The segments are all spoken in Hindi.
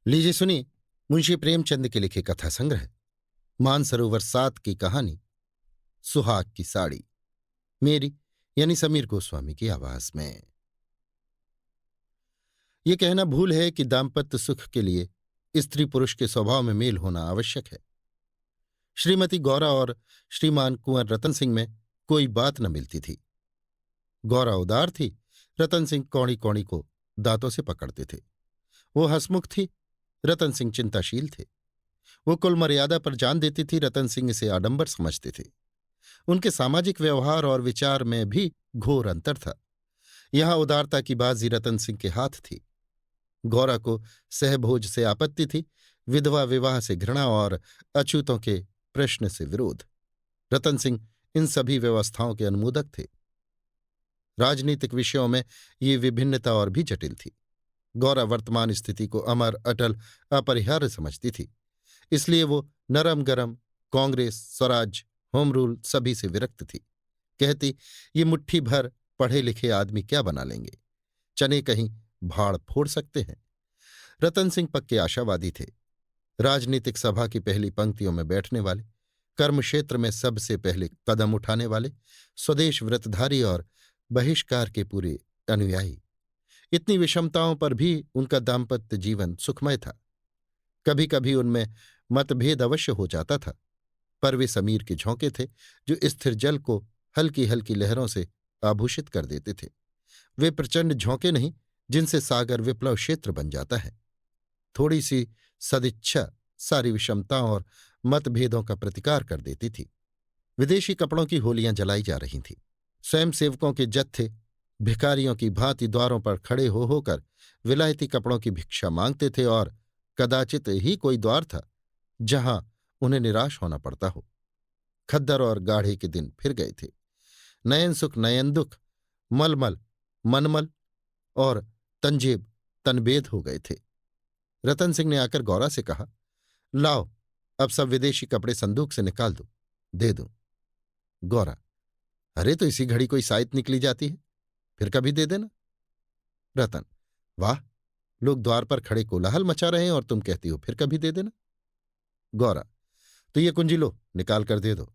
लीजिए सुनिए मुंशी प्रेमचंद के लिखे कथा संग्रह मानसरोवर 7 की कहानी सुहाग की साड़ी। मेरी यानी समीर गोस्वामी की आवाज में। यह कहना भूल है कि दाम्पत्य सुख के लिए स्त्री पुरुष के स्वभाव में मेल होना आवश्यक है। श्रीमती गौरा और श्रीमान कुंवर रतन सिंह में कोई बात न मिलती थी। गौरा उदार थी, रतन सिंह कौड़ी कौड़ी को दांतों से पकड़ते थे। वो हंसमुख थी, रतन सिंह चिंताशील थे। वो कुल मर्यादा पर जान देती थी, रतन सिंह इसे आडंबर समझते थे। उनके सामाजिक व्यवहार और विचार में भी घोर अंतर था। यहां उदारता की बाजी रतन सिंह के हाथ थी। गौरा को सहभोज से आपत्ति थी, विधवा विवाह से घृणा और अछूतों के प्रश्न से विरोध। रतन सिंह इन सभी व्यवस्थाओं के अनुमोदक थे। राजनीतिक विषयों में ये विभिन्नता और भी जटिल थी। गौरा वर्तमान स्थिति को अमर अटल अपरिहार्य समझती थी, इसलिए वो नरम गरम कांग्रेस स्वराज होम रूल सभी से विरक्त थी। कहती, ये मुट्ठी भर पढ़े लिखे आदमी क्या बना लेंगे, चने कहीं भाड़ फोड़ सकते हैं। रतन सिंह पक्के आशावादी थे। राजनीतिक सभा की पहली पंक्तियों में बैठने वाले, कर्म क्षेत्र में सबसे पहले कदम उठाने वाले, स्वदेश व्रतधारी और बहिष्कार के पूरे अनुयायी। इतनी विषमताओं पर भी उनका दाम्पत्य जीवन सुखमय था। कभी कभी उनमें मतभेद अवश्य हो जाता था, पर वे समीर के झोंके थे जो स्थिर जल को हल्की हल्की लहरों से आभूषित कर देते थे। वे प्रचंड झोंके नहीं जिनसे सागर विप्लव क्षेत्र बन जाता है। थोड़ी सी सदिच्छा सारी विषमताओं और मतभेदों का प्रतिकार कर देती थी। विदेशी कपड़ों की होलियां जलाई जा रही थीं। स्वयंसेवकों के जत्थे भिखारियों की भांति द्वारों पर खड़े हो होकर विलायती कपड़ों की भिक्षा मांगते थे, और कदाचित ही कोई द्वार था जहां उन्हें निराश होना पड़ता हो। खद्दर और गाढ़े के दिन फिर गए थे। नयन सुख नयन दुख, मलमल मनमल और तंजेब तनबेद हो गए थे। रतन सिंह ने आकर गौरा से कहा, लाओ अब सब विदेशी कपड़े संदूक से निकाल दो, दे दूं। गौरा, अरे तो इसी घड़ी कोई साइत निकली जाती है, फिर कभी दे देना। रतन, वाह, लोग द्वार पर खड़े कोलाहल मचा रहे हैं और तुम कहती हो फिर कभी दे देना। गौरा, तो ये कुंजी लो, निकाल कर दे दो।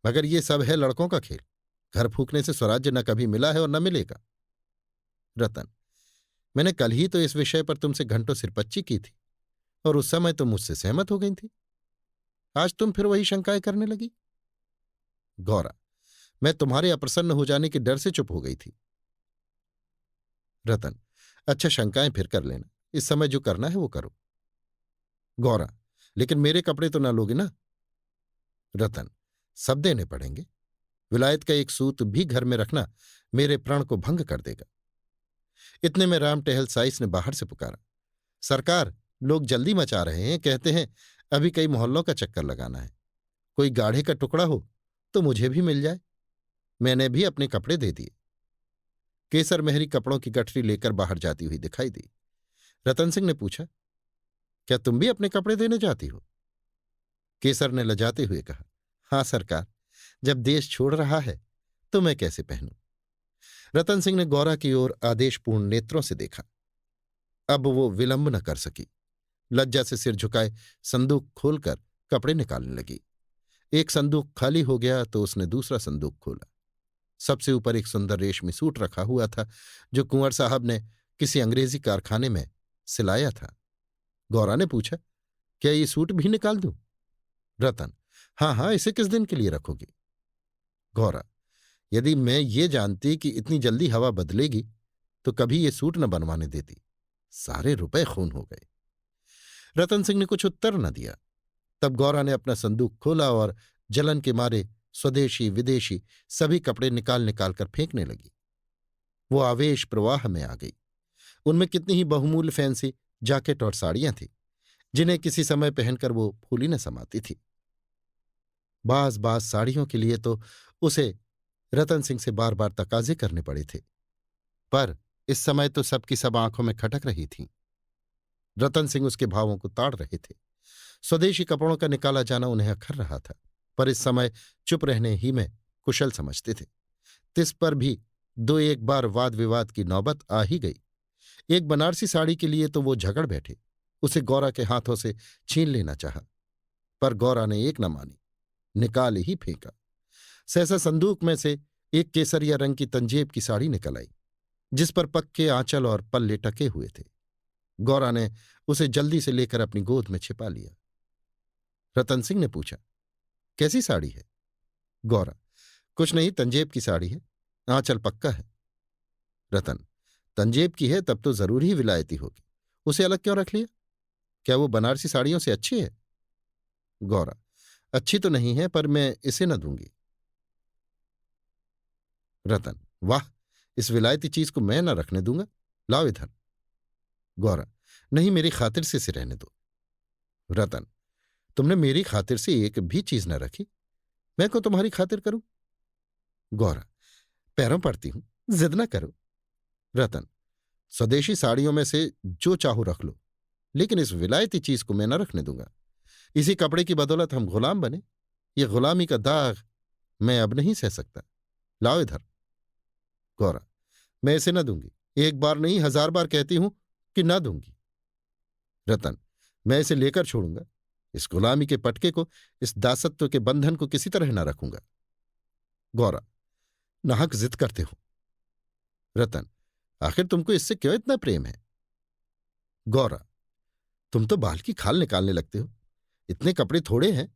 मगर ये सब है लड़कों का खेल। घर फूकने से स्वराज्य न कभी मिला है और न मिलेगा। रतन, मैंने कल ही तो इस विषय पर तुमसे घंटों सिरपच्ची की थी और उस समय तुम मुझसे सहमत हो गई थी। आज तुम फिर वही शंकाएं करने लगी। गौरा, मैं तुम्हारे अप्रसन्न हो जाने के डर से चुप हो गई थी। रतन, अच्छा शंकाएं फिर कर लेना, इस समय जो करना है वो करो। गौरा, लेकिन मेरे कपड़े तो ना लोगे ना। रतन, सब देने पड़ेंगे। विलायत का एक सूत भी घर में रखना मेरे प्रण को भंग कर देगा। इतने में राम टहल साइस ने बाहर से पुकारा, सरकार, लोग जल्दी मचा रहे हैं, कहते हैं अभी कई मोहल्लों का चक्कर लगाना है। कोई गाढ़े का टुकड़ा हो तो मुझे भी मिल जाए। मैंने भी अपने कपड़े दे दिए। केसर मेहरी कपड़ों की गठरी लेकर बाहर जाती हुई दिखाई दी। रतन सिंह ने पूछा, क्या तुम भी अपने कपड़े देने जाती हो? केसर ने लजाते हुए कहा, हां सरकार, जब देश छोड़ रहा है तो मैं कैसे पहनूं। रतन सिंह ने गौरा की ओर आदेशपूर्ण नेत्रों से देखा। अब वो विलंब न कर सकी। लज्जा से सिर झुकाए संदूक खोलकर कपड़े निकालने लगी। एक संदूक खाली हो गया तो उसने दूसरा संदूक खोला। सबसे ऊपर एक सुंदर रेशमी सूट रखा हुआ था जो कुंवर साहब ने किसी अंग्रेजी कारखाने में सिलाया था। गौरा ने पूछा, क्या ये सूट भी निकाल दूं? रतन, हाँ हाँ, इसे किस दिन के लिए रखोगी? गौरा, यदि मैं ये जानती कि इतनी जल्दी हवा बदलेगी तो कभी ये सूट न बनवाने देती। सारे रुपए खून हो गए। रतन सिंह ने कुछ उत्तर न दिया। तब गौरा ने अपना संदूक खोला और जलन के मारे स्वदेशी विदेशी सभी कपड़े निकाल निकाल कर फेंकने लगी। वो आवेश प्रवाह में आ गई। उनमें कितनी ही बहुमूल्य फैंसी जैकेट और साड़ियां थी जिन्हें किसी समय पहनकर वो फूली न समाती थी। बाज बाज साड़ियों के लिए तो उसे रतन सिंह से बार बार तकाजे करने पड़े थे, पर इस समय तो सबकी सब आंखों में खटक रही थीं। रतन सिंह उसके भावों को ताड़ रहे थे। स्वदेशी कपड़ों का निकाला जाना उन्हें अखर रहा था, पर इस समय चुप रहने ही में कुशल समझते थे। तिस पर भी दो एक बार वाद विवाद की नौबत आ ही गई। एक बनारसी साड़ी के लिए तो वो झगड़ बैठे। उसे गौरा के हाथों से छीन लेना चाहा, पर गौरा ने एक न मानी, निकाल ही फेंका। सहसा संदूक में से एक केसरिया रंग की तंजेब की साड़ी निकल आई, जिस पर पक्के आंचल और पल्ले टके हुए थे। गौरा ने उसे जल्दी से लेकर अपनी गोद में छिपा लिया। रतन सिंह ने पूछा, कैसी साड़ी है? गौरा, कुछ नहीं, तंजेब की साड़ी है, आंचल पक्का है। रतन, तंजेब की है तब तो जरूर ही विलायती होगी, उसे अलग क्यों रख लिया? क्या वो बनारसी साड़ियों से अच्छी है? गौरा, अच्छी तो नहीं है, पर मैं इसे न दूंगी। रतन, वाह, इस विलायती चीज को मैं न रखने दूंगा, लाओ इधर। गौरा, नहीं, मेरी खातिर से इसे रहने दो। रतन, तुमने मेरी खातिर से एक भी चीज न रखी, मैं क्यों तुम्हारी खातिर करूं? गौरा, पैरों पड़ती हूं, जिद न करो। रतन, स्वदेशी साड़ियों में से जो चाहो रख लो, लेकिन इस विलायती चीज को मैं न रखने दूंगा। इसी कपड़े की बदौलत हम गुलाम बने, ये गुलामी का दाग मैं अब नहीं सह सकता, लाओ इधर। गौरा, मैं इसे न दूंगी, एक बार नहीं 1000 बार कहती हूं कि न दूंगी। रतन, मैं इसे लेकर छोड़ूंगा, इस गुलामी के पटके को, इस दासत्व के बंधन को किसी तरह न रखूंगा। गौरा, नाहक जिद करते हो। रतन, आखिर तुमको इससे क्यों इतना प्रेम है? गौरा, तुम तो बाल की खाल निकालने लगते हो, इतने कपड़े थोड़े हैं,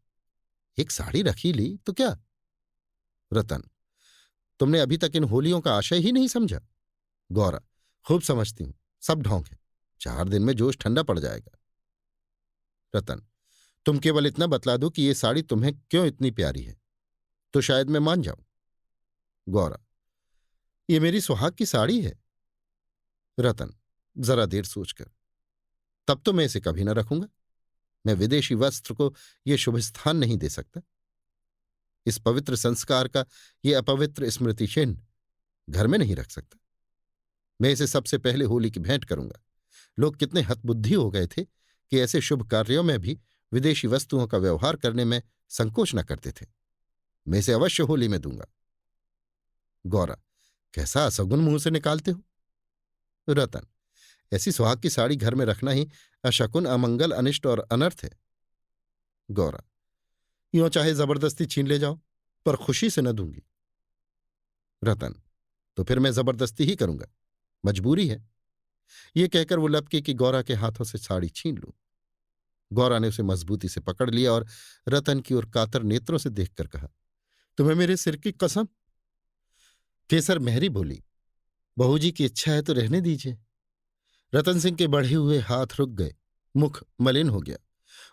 एक साड़ी रखी ली तो क्या? रतन, तुमने अभी तक इन होलियों का आशय ही नहीं समझा। गौरा, खूब समझती हूं, सब ढोंग है, 4 दिन में जोश ठंडा पड़ जाएगा। रतन, तुम केवल इतना बतला दो कि ये साड़ी तुम्हें क्यों इतनी प्यारी है, तो शायद मैं मान जाऊं। गौरा, ये मेरी सुहाग की साड़ी है। रतन, जरा देर सोचकर, तब तो मैं इसे कभी न रखूंगा, मैं विदेशी वस्त्र को ये शुभ स्थान नहीं दे सकता। इस पवित्र संस्कार का ये अपवित्र स्मृति चिन्ह घर में नहीं रख सकता। मैं इसे सबसे पहले होली की भेंट करूंगा। लोग कितने हतबुद्धि हो गए थे कि ऐसे शुभ कार्यों में भी विदेशी वस्तुओं का व्यवहार करने में संकोच न करते थे। मैं इसे अवश्य होली में दूंगा। गौरा, कैसा असगुन मुंह से निकालते हो? रतन, ऐसी सुहाग की साड़ी घर में रखना ही अशकुन, अमंगल, अनिष्ट और अनर्थ है। गौरा, यूं चाहे जबरदस्ती छीन ले जाओ, पर खुशी से न दूंगी। रतन, तो फिर मैं जबरदस्ती ही करूंगा, मजबूरी है। ये कहकर वो लपके कि गौरा के हाथों से साड़ी छीन लूं। गौरा ने उसे मजबूती से पकड़ लिया और रतन की ओर कातर नेत्रों से देखकर कहा, तुम्हें मेरे सिर की कसम। केसर मेहरी बोली, बहू जी की इच्छा है तो रहने दीजिए। रतन सिंह के बढ़े हुए हाथ रुक गए, मुख मलिन हो गया,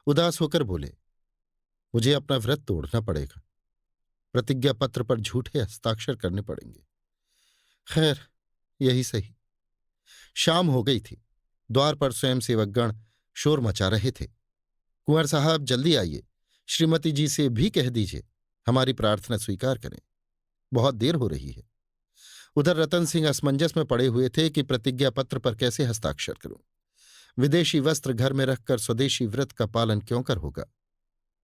उदास होकर बोले, मुझे अपना व्रत तोड़ना पड़ेगा, प्रतिज्ञा पत्र पर झूठे हस्ताक्षर करने पड़ेंगे। खैर, यही सही। शाम हो गई थी। द्वार पर स्वयंसेवकगण शोर मचा रहे थे। कुंवर साहब, जल्दी आइए, श्रीमती जी से भी कह दीजिए हमारी प्रार्थना स्वीकार करें, बहुत देर हो रही है। उधर रतन सिंह असमंजस में पड़े हुए थे कि प्रतिज्ञा पत्र पर कैसे हस्ताक्षर करूं। विदेशी वस्त्र घर में रखकर स्वदेशी व्रत का पालन क्यों कर होगा।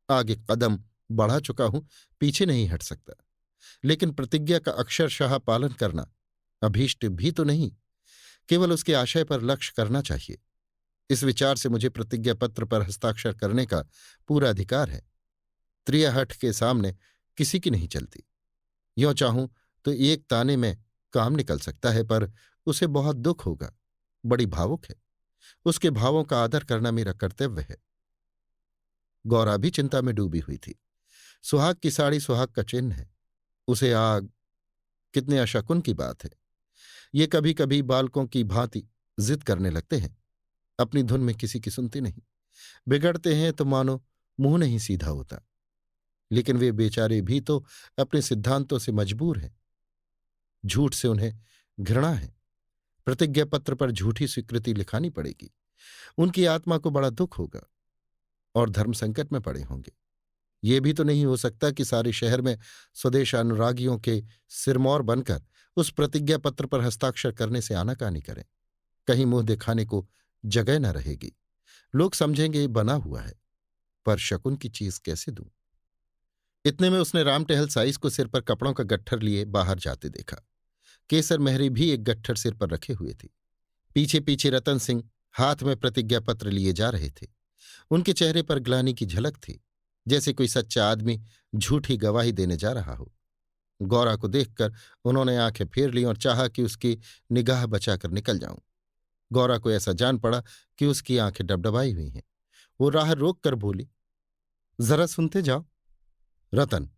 आगे कदम बढ़ा चुका हूं, पीछे नहीं हट सकता, लेकिन प्रतिज्ञा का अक्षरशः पालन करना अभीष्ट भी तो नहीं, केवल उसके आशय पर लक्ष्य करना चाहिए। इस विचार से मुझे प्रतिज्ञा पत्र पर हस्ताक्षर करने का पूरा अधिकार है। त्रियाहठ के सामने किसी की नहीं चलती। यों चाहूं तो एक ताने में काम निकल सकता है, पर उसे बहुत दुख होगा, बड़ी भावुक है, उसके भावों का आदर करना मेरा कर्तव्य है। गौरा भी चिंता में डूबी हुई थी। सुहाग की साड़ी सुहाग का चिन्ह है, उसे आग, कितने अशकुन की बात है। ये कभी कभी बालकों की भांति जिद करने लगते हैं, अपनी धुन में किसी की सुनते नहीं, बिगड़ते हैं तो मानो मुंह नहीं सीधा होता। लेकिन वे बेचारे भी तो अपने सिद्धांतों से मजबूर हैं। झूठ से उन्हें घृणा है, प्रतिज्ञा पत्र पर झूठी स्वीकृति लिखानी पड़ेगी। उनकी आत्मा को बड़ा दुख होगा और धर्म संकट में पड़े होंगे। ये भी तो नहीं हो सकता कि सारे शहर में स्वदेशानुरागियों के सिरमौर बनकर उस प्रतिज्ञा पत्र पर हस्ताक्षर करने से आनाकानी करें। कहीं मुंह दिखाने को जगह न रहेगी, लोग समझेंगे ये बना हुआ है, पर शकुन की चीज कैसे दूं। इतने में उसने राम टहल साइस को सिर पर कपड़ों का गट्ठर लिए बाहर जाते देखा। केसर मेहरी भी एक गट्ठर सिर पर रखे हुए थी। पीछे पीछे रतन सिंह हाथ में प्रतिज्ञा पत्र लिए जा रहे थे। उनके चेहरे पर ग्लानि की झलक थी, जैसे कोई सच्चा आदमी झूठी गवाही देने जा रहा हो। गौरा को देखकर उन्होंने आंखें फेर लीं और चाहा कि उसकी निगाह बचाकर निकल जाऊं। गौरा को ऐसा जान पड़ा कि उसकी आंखें डबडबाई हुई हैं। वो राह रोक कर बोली, जरा सुनते जाओ। रतन,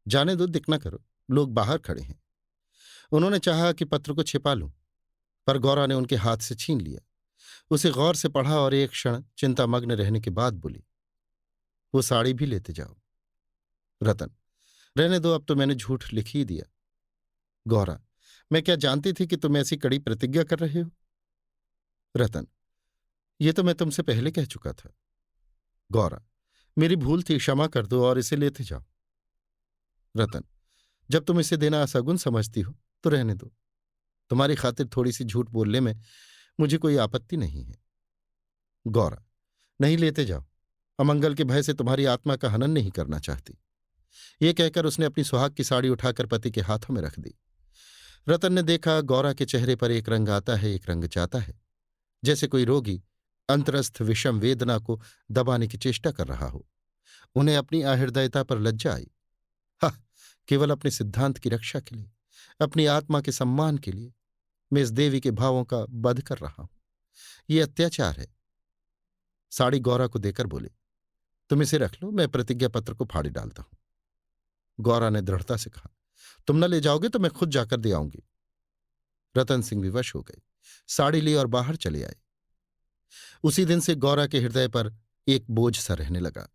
जाने दो, दिख न करो, लोग बाहर खड़े हैं। उन्होंने चाहा कि पत्र को छिपा लूं, पर गौरा ने उनके हाथ से छीन लिया। उसे गौर से पढ़ा और एक क्षण चिंतामग्न रहने के बाद बोली, वो साड़ी भी लेते जाओ। रतन, रहने दो, अब तो मैंने झूठ लिख ही दिया। गौरा, मैं क्या जानती थी कि तुम ऐसी कड़ी प्रतिज्ञा कर रहे हो। रतन, ये तो मैं तुमसे पहले कह चुका था। गौरा, मेरी भूल थी, क्षमा कर दो और इसे लेते जाओ। रतन, जब तुम इसे देना असगुन समझती हो तो रहने दो। तुम्हारी खातिर थोड़ी सी झूठ बोलने में मुझे कोई आपत्ति नहीं है। गौरा, नहीं, लेते जाओ। अमंगल के भय से तुम्हारी आत्मा का हनन नहीं करना चाहती। ये कहकर उसने अपनी सुहाग की साड़ी उठाकर पति के हाथों में रख दी। रतन ने देखा, गौरा के चेहरे पर एक रंग आता है, एक रंग जाता है, जैसे कोई रोगी अंतरस्थ विषम वेदना को दबाने की चेष्टा कर रहा हो। उन्हें अपनी अहृदयता पर लज्जा आई। हा, केवल अपने सिद्धांत की रक्षा के लिए, अपनी आत्मा के सम्मान के लिए मैं इस देवी के भावों का वध कर रहा हूं। ये अत्याचार है। साड़ी गौरा को देकर बोले, तुम इसे रख लो, मैं प्रतिज्ञा पत्र को फाड़ी डालता हूं। गौरा ने दृढ़ता से कहा, तुम न ले जाओगे तो मैं खुद जाकर दे आऊंगी। रतन सिंह विवश हो गए, साड़ी ली और बाहर चले आए। उसी दिन से गौरा के हृदय पर एक बोझ सा रहने लगा।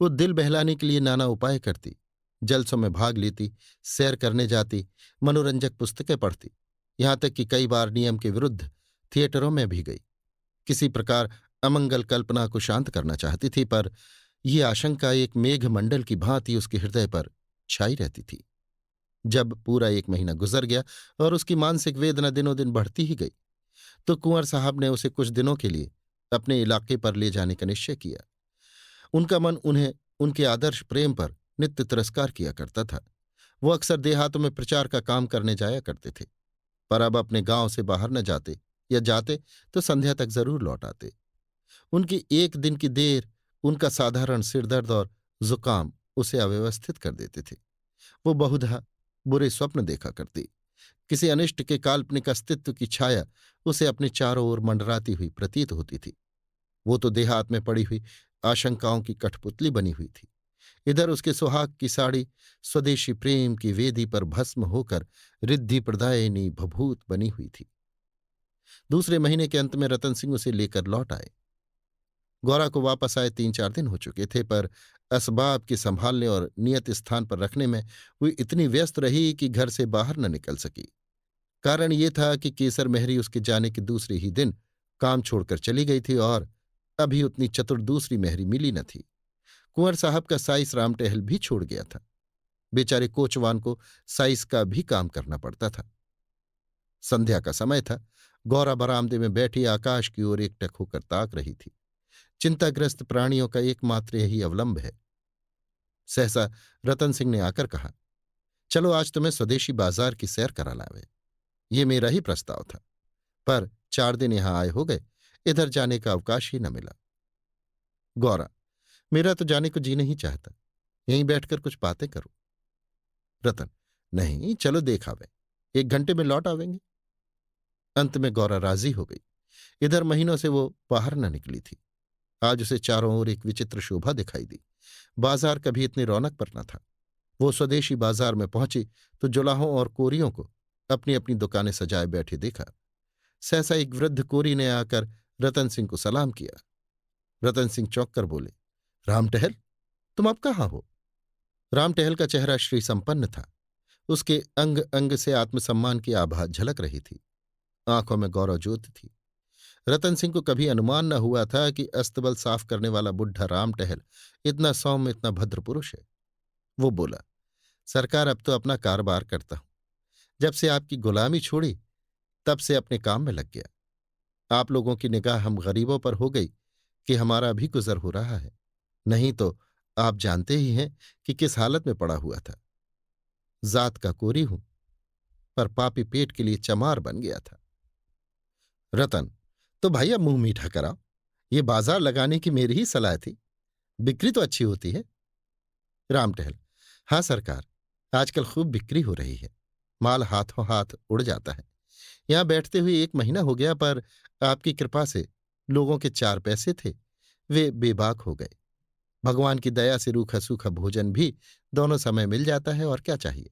वो दिल बहलाने के लिए नाना उपाय करती, जलसों में भाग लेती, सैर करने जाती, मनोरंजक पुस्तकें पढ़ती, यहां तक कि कई बार नियम के विरुद्ध थिएटरों में भी गई। किसी प्रकार अमंगल कल्पना को शांत करना चाहती थी, पर यह आशंका एक मेघमंडल की भांति उसके हृदय पर छाई रहती थी। जब पूरा एक महीना गुजर गया और उसकी मानसिक वेदना दिनों दिन बढ़ती ही गई, तो कुंवर साहब ने उसे कुछ दिनों के लिए अपने इलाके पर ले जाने का निश्चय किया। उनका मन उन्हें उनके आदर्श प्रेम पर नित्य तिरस्कार किया करता था। वो अक्सर देहातों में प्रचार का काम करने जाया करते थे, पर अब अपने गांव से बाहर न जाते, या जाते तो संध्या तक जरूर लौट आते। उनकी एक दिन की देर, उनका साधारण सिरदर्द और जुकाम उसे अव्यवस्थित कर देते थे। वो बहुधा बुरे स्वप्न देखा करती। किसी अनिष्ट के काल्पनिक अस्तित्व की छाया उसे अपने चारों ओर मंडराती हुई प्रतीत होती थी। वो तो देहात में पड़ी हुई आशंकाओं की कठपुतली बनी हुई थी। इधर उसके सुहाग की साड़ी स्वदेशी प्रेम की वेदी पर भस्म होकर रिद्धि प्रदायिनी भभूत बनी हुई थी। दूसरे महीने के अंत में रतन सिंह उसे लेकर लौट आए। गौरा को वापस आए 3-4 दिन हो चुके थे, पर असबाब के संभालने और नियत स्थान पर रखने में वो इतनी व्यस्त रही कि घर से बाहर न निकल सकी। कारण ये था कि केसर मेहरी उसके जाने के दूसरे ही दिन काम छोड़कर चली गई थी और अभी उतनी चतुर दूसरी मेहरी मिली न थी। कुंवर साहब का साइस राम टहल भी छोड़ गया था। बेचारे कोचवान को साइस का भी काम करना पड़ता था। संध्या का समय था। गौरा बरामदे में बैठी आकाश की ओर एकटक होकर ताक रही थी। चिंताग्रस्त प्राणियों का एकमात्र यही अवलंब है। सहसा रतन सिंह ने आकर कहा, चलो आज तुम्हें स्वदेशी बाजार की सैर करा लावे। ये मेरा ही प्रस्ताव था, पर 4 दिन यहां आए हो गए, इधर जाने का अवकाश ही न मिला। गौरा, मेरा तो जाने को जी नहीं चाहता, यहीं बैठकर कुछ बातें करो। रतन, नहीं, चलो देख आवे, 1 घंटे में लौट आवेंगे। अंत में गौरा राजी हो गई। इधर महीनों से वो बाहर न निकली थी। आज उसे चारों ओर एक विचित्र शोभा दिखाई दी। बाजार कभी इतनी रौनक पर न था। वो स्वदेशी बाजार में पहुंची तो जुलाहों और कोरियों को अपनी अपनी दुकानें सजाए बैठे देखा। सहसा एक वृद्ध कोरी ने आकर रतन सिंह को सलाम किया। रतन सिंह चौंक कर बोले, राम टहल, तुम अब कहाँ हो? राम टहल का चेहरा श्री संपन्न था। उसके अंग अंग से आत्मसम्मान की आभा झलक रही थी। आंखों में गौरव ज्योति थी। रतन सिंह को कभी अनुमान न हुआ था कि अस्तबल साफ करने वाला बुढ़ा राम टहल इतना सौम्य, इतना भद्र पुरुष है। वो बोला, सरकार, अब तो अपना कारोबार करता हूं। जब से आपकी गुलामी छोड़ी तब से अपने काम में लग गया। आप लोगों की निगाह हम गरीबों पर हो गई कि हमारा भी गुजर हो रहा है, नहीं तो आप जानते ही हैं कि किस हालत में पड़ा हुआ था। जात का कोरी हूं, पर पापी पेट के लिए चमार बन गया था। रतन, तो भाई अब मुंह मीठा कराओ। ये बाजार लगाने की मेरी ही सलाह थी। बिक्री तो अच्छी होती है। राम टहल: हाँ सरकार, आजकल खूब बिक्री हो रही है। माल हाथों हाथ उड़ जाता है। यहां बैठते हुए 1 महीना हो गया, पर आपकी कृपा से लोगों के 4 पैसे थे, वे बेबाक हो गए। भगवान की दया से रूखा सूखा भोजन भी दोनों समय मिल जाता है, और क्या चाहिए।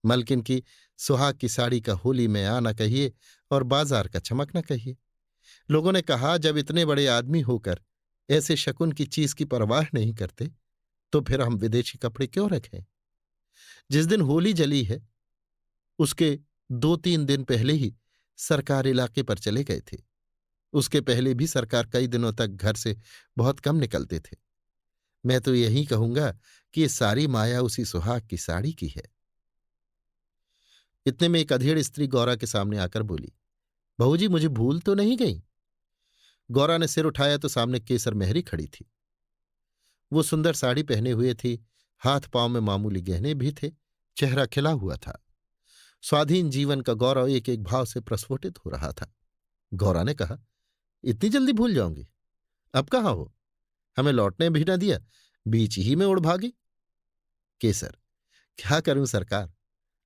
मलकिन की सुहाग की साड़ी का होली में आना कहिए और बाजार का चमकना कहिए। लोगों ने कहा, जब इतने बड़े आदमी होकर ऐसे शकुन की चीज की परवाह नहीं करते, तो फिर हम विदेशी कपड़े क्यों रखें। जिस दिन होली जली है, उसके 2-3 दिन पहले ही सरकार इलाके पर चले गए थे। उसके पहले भी सरकार कई दिनों तक घर से बहुत कम निकलते थे। मैं तो यही कहूंगा कि ये सारी माया उसी सुहाग की साड़ी की है। इतने में एक अधेड़ स्त्री गौरा के सामने आकर बोली, बहू जी, मुझे भूल तो नहीं गई। गौरा ने सिर उठाया तो सामने केसर मेहरी खड़ी थी। वो सुंदर साड़ी पहने हुए थी, हाथ पांव में मामूली गहने भी थे, चेहरा खिला हुआ था। स्वाधीन जीवन का गौरव एक एक भाव से प्रस्फुटित हो रहा था। गौरा ने कहा, इतनी जल्दी भूल जाऊंगी? अब कहाँ हो? हमें लौटने भी न दिया, बीच ही में उड़ भागी। केसर: क्या करूं सरकार,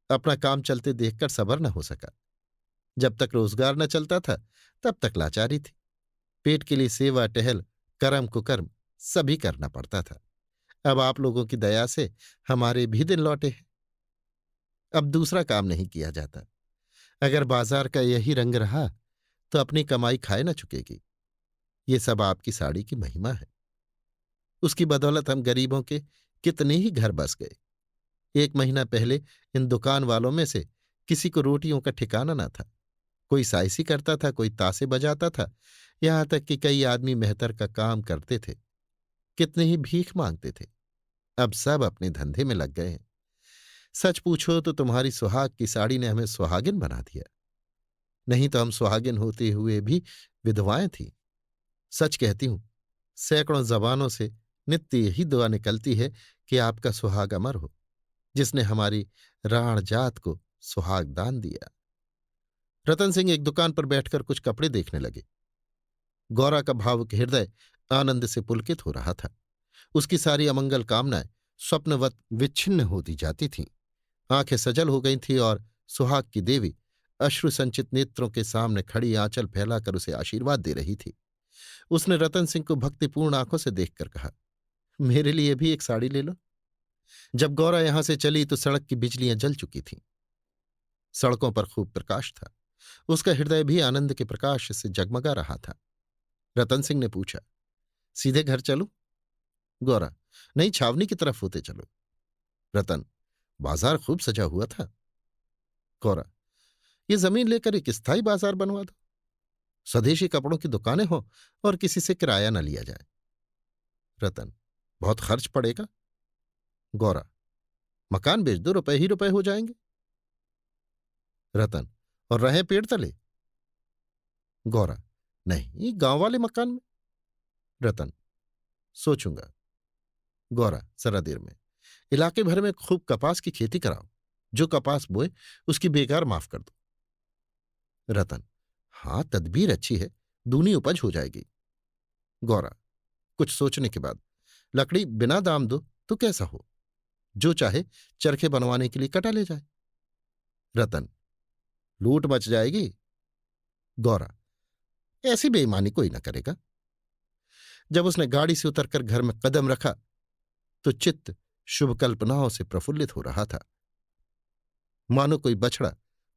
अपना काम चलते देखकर सब्र न हो सका। जब तक रोजगार न चलता था, तब तक लाचारी थी। पेट के लिए सेवा टहल, कर्म कुकर्म सभी करना पड़ता था। अब आप लोगों की दया से हमारे भी दिन लौटे हैं। अब दूसरा काम नहीं किया जाता। अगर बाजार का यही रंग रहा, तो अपनी कमाई खाए न चुकेगी। ये सब आपकी साड़ी की महिमा है। उसकी बदौलत हम गरीबों के कितने ही घर बस गए। 1 महीना पहले इन दुकान वालों में से किसी को रोटियों का ठिकाना न था। कोई साइसी करता था, कोई तासे बजाता था, यहां तक कि कई आदमी मेहतर का काम करते थे। कितने ही भीख मांगते थे। अब सब अपने धंधे में लग गए हैं। सच पूछो तो तुम्हारी सुहाग की साड़ी ने हमें सुहागिन बना दिया। नहीं तो हम सुहागिन होते हुए भी विधवाएं थीं। सच कहती हूं, सैकड़ों जबानों से नित्य यही दुआ निकलती है कि आपका सुहाग अमर हो, जिसने हमारी राण जात को सुहाग दान दिया। रतन सिंह एक दुकान पर बैठकर कुछ कपड़े देखने लगे। गौरा का भावुक हृदय आनंद से पुलकित हो रहा था। उसकी सारी अमंगल कामनाएं स्वप्नवत विच्छिन्न होती जाती थीं। आंखें सजल हो गई थीं और सुहाग की देवी अश्रु संचित नेत्रों के सामने खड़ी आंचल फैलाकर उसे आशीर्वाद दे रही थी। उसने रतन सिंह को भक्तिपूर्ण आंखों से देखकर कहा, मेरे लिए भी एक साड़ी ले लो। जब गौरा यहां से चली तो सड़क की बिजलियां जल चुकी थीं। सड़कों पर खूब प्रकाश था। उसका हृदय भी आनंद के प्रकाश से जगमगा रहा था। रतन सिंह ने पूछा, सीधे घर चलूं? गौरा: नहीं, छावनी की तरफ होते चलो। रतन: बाजार खूब सजा हुआ था। गौरा: ये जमीन लेकर एक स्थायी बाजार बनवा दो। स्वदेशी कपड़ों की दुकानें हो और किसी से किराया न लिया जाए। रतन: बहुत खर्च पड़ेगा। गौरा: मकान बेच दो, रुपए ही रुपए हो जाएंगे। रतन: और रहे पेड़ तले? गौरा: नहीं, गांव वाले मकान में। रतन: सोचूंगा। गौरा जरा देर में: इलाके भर में खूब कपास की खेती कराओ। जो कपास बोए उसकी बेकार माफ कर दो। रतन: हाँ, तदबीर अच्छी है, दूनी उपज हो जाएगी। गौरा कुछ सोचने के बाद: लकड़ी बिना दाम दो तो कैसा हो? जो चाहे चरखे बनवाने के लिए कटा ले जाए। रतन: लूट मच जाएगी। गौरा: ऐसी बेईमानी कोई न करेगा। जब उसने गाड़ी से उतरकर घर में कदम रखा तो चित्त शुभ कल्पनाओं से प्रफुल्लित हो रहा था, मानो कोई बछड़ा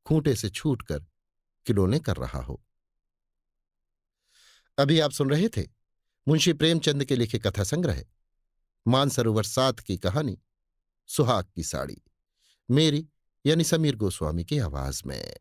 खूंटे से छूटकर किलोने कर रहा हो। अभी आप सुन रहे थे मुंशी प्रेमचंद के लिखे कथा संग्रह मानसरोवर 7 की कहानी सुहाग की साड़ी, मेरी यानी समीर गोस्वामी की आवाज में।